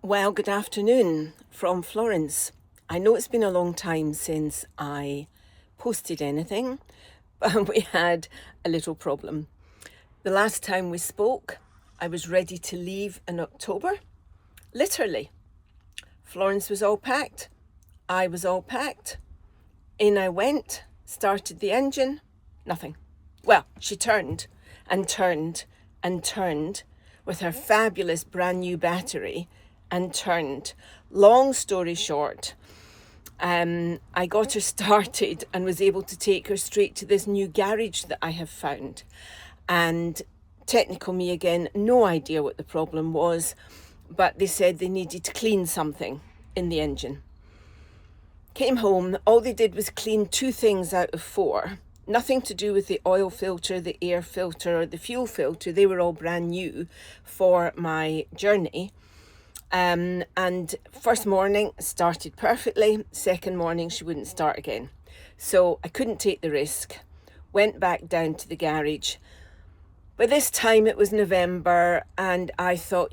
Well, good afternoon from Florence. I know it's been a long time since I posted anything, but we had a little problem. The last time we spoke, I was ready to leave in October. Literally. Florence was all packed. I was all packed. In I went, started the engine, nothing. Well, she turned and turned and turned with her fabulous brand new battery and turned. Long story short, I got her started and was able to take her straight to this new garage that I have found. And technical me again, no idea what the problem was, but they said they needed to clean something in the engine. Came home, all they did was clean 2 things out of 4. Nothing to do with the oil filter, the air filter, or the fuel filter. They were all brand new for my journey. And first morning started perfectly. Second morning she wouldn't start again. So I couldn't take the risk. Went back down to the garage. By this time it was November and I thought,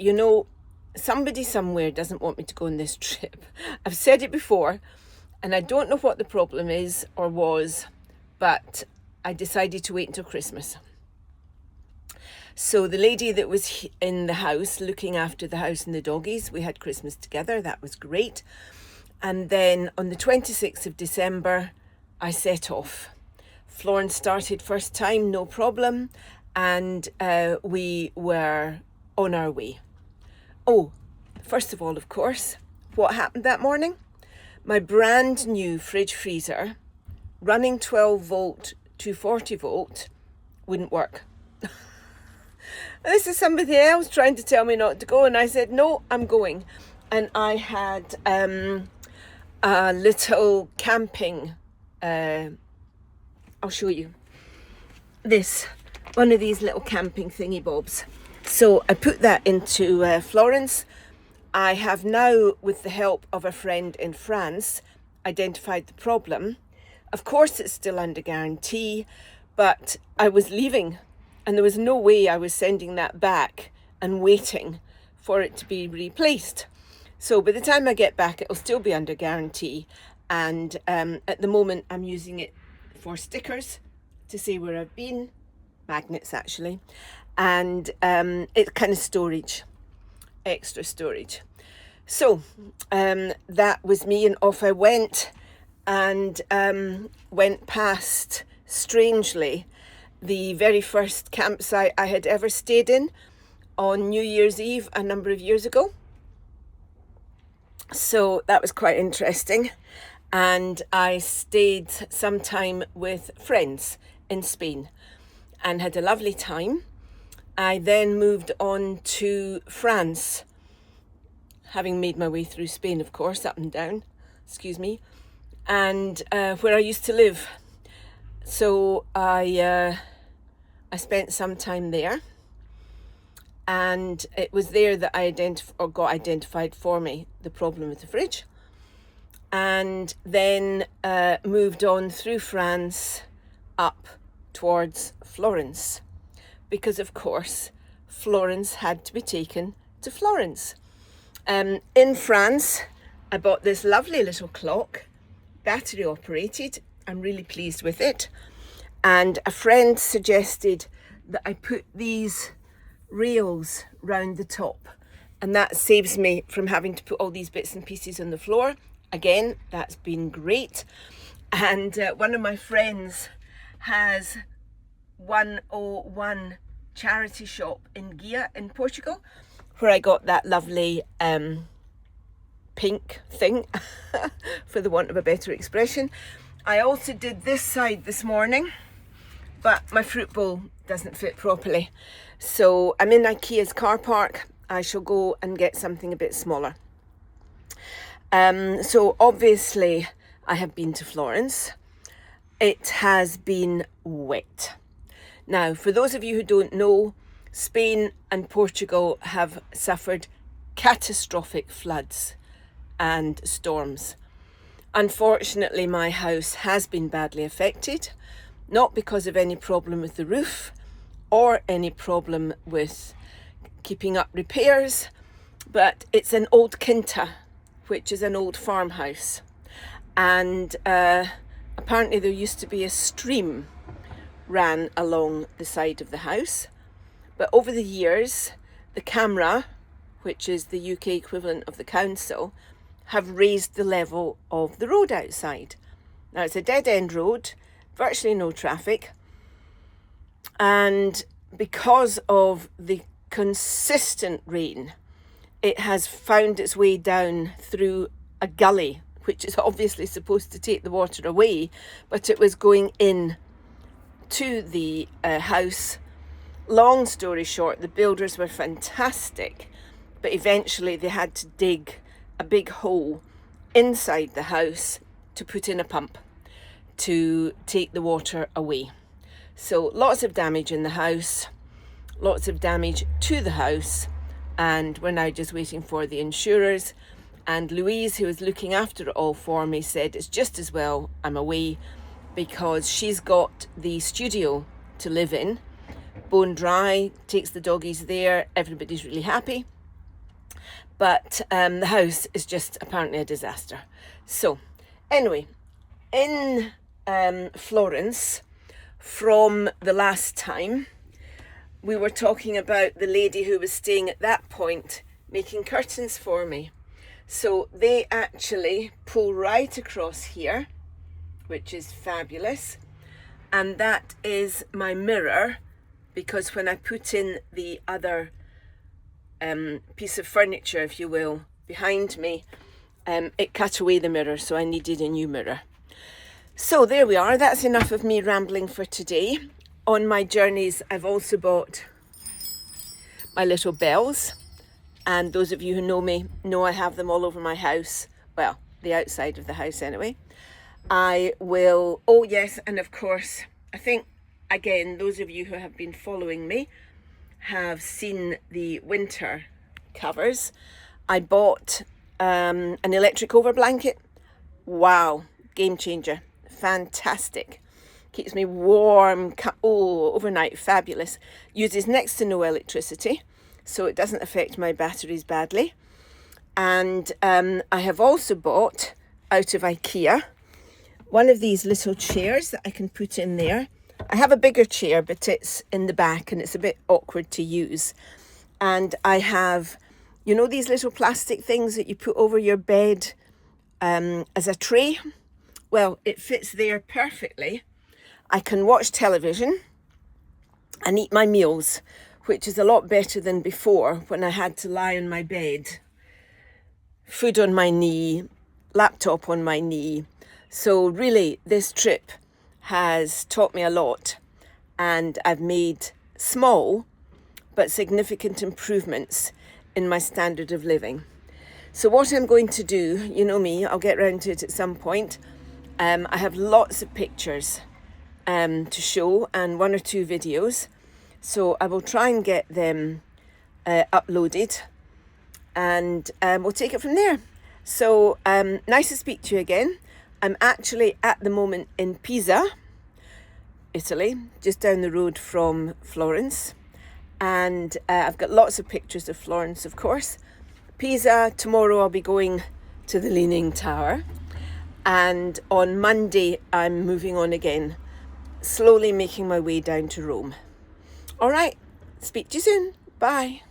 somebody somewhere doesn't want me to go on this trip. I've said it before and I don't know what the problem is or was, but I decided to wait until Christmas. So the lady that was in the house, looking after the house and the doggies, we had Christmas together. That was great. And then on the 26th of December, I set off. Florence started first time, no problem. And we were on our way. Oh, first of all, of course, what happened that morning? My brand new fridge freezer, running 12 volt to 40 volt, wouldn't work. This is somebody else trying to tell me not to go, and I said, no, I'm going. And I had a little camping, I'll show you, one of these little camping thingy bobs. So I put that into Florence. I have now, with the help of a friend in France, identified the problem. Of course, it's still under guarantee, but I was leaving and there was no way I was sending that back and waiting for it to be replaced. So by the time I get back, it'll still be under guarantee. And at the moment, I'm using it for stickers to say where I've been, magnets actually, and it's kind of storage, extra storage. So that was me, and off I went, and went past, strangely, the very first campsite I had ever stayed in on New Year's Eve a number of years ago. So that was quite interesting. And I stayed some time with friends in Spain and had a lovely time. I then moved on to France, having made my way through Spain, of course, up and down, and where I used to live. So I spent some time there, and it was there that I got identified for me the problem with the fridge, and then moved on through France up towards Florence, because of course Florence had to be taken to Florence. In France, I bought this lovely little clock, battery operated. I'm really pleased with it. And a friend suggested that I put these rails round the top, and that saves me from having to put all these bits and pieces on the floor. Again, that's been great. And one of my friends has 101 charity shop in Guia in Portugal, where I got that lovely pink thing, for the want of a better expression. I also did this side this morning, but my fruit bowl doesn't fit properly. So I'm in IKEA's car park. I shall go and get something a bit smaller. So obviously I have been to Florence. It has been wet. Now, for those of you who don't know, Spain and Portugal have suffered catastrophic floods and storms. Unfortunately, my house has been badly affected, not because of any problem with the roof or any problem with keeping up repairs, but it's an old quinta, which is an old farmhouse. And apparently there used to be a stream ran along the side of the house. But over the years, the camera, which is the UK equivalent of the council, have raised the level of the road outside. Now it's a dead-end road, virtually no traffic. And because of the consistent rain, it has found its way down through a gully, which is obviously supposed to take the water away, but it was going in to the house. Long story short, the builders were fantastic, but eventually they had to dig a big hole inside the house to put in a pump to take the water away. So lots of damage in the house, lots of damage to the house, and we're now just waiting for the insurers. And Louise, who was looking after it all for me, said it's just as well I'm away, because she's got the studio to live in, bone dry, takes the doggies there, everybody's really happy. But the house is just apparently a disaster. So anyway, in Florence, from the last time, we were talking about the lady who was staying at that point making curtains for me. So they actually pull right across here, which is fabulous. And that is my mirror, because when I put in the other piece of furniture, if you will, behind me, it cut away the mirror, so I needed a new mirror. So there we are. That's enough of me rambling for today. On my journeys, I've also bought my little bells. And those of you who know me know I have them all over my house. Well, the outside of the house anyway. I will, oh yes, and of course, I think, again, those of you who have been following me have seen the winter covers. I bought an electric over blanket. Wow, game changer. Fantastic. Keeps me warm, overnight, fabulous. Uses next to no electricity, so it doesn't affect my batteries badly. And I have also bought, out of IKEA, one of these little chairs that I can put in there. I have a bigger chair, but it's in the back and it's a bit awkward to use. And I have, you know, these little plastic things that you put over your bed as a tray? Well, it fits there perfectly. I can watch television and eat my meals, which is a lot better than before when I had to lie on my bed. Food on my knee, laptop on my knee. So really, this trip has taught me a lot, and I've made small but significant improvements in my standard of living. So what I'm going to do, you know me, I'll get round to it at some point. I have lots of pictures to show and one or two videos. So I will try and get them uploaded, and we'll take it from there. So nice to speak to you again. I'm actually at the moment in Pisa, Italy, just down the road from Florence. And I've got lots of pictures of Florence, of course. Pisa, tomorrow I'll be going to the Leaning Tower. And on Monday, I'm moving on again, slowly making my way down to Rome. All right, speak to you soon. Bye.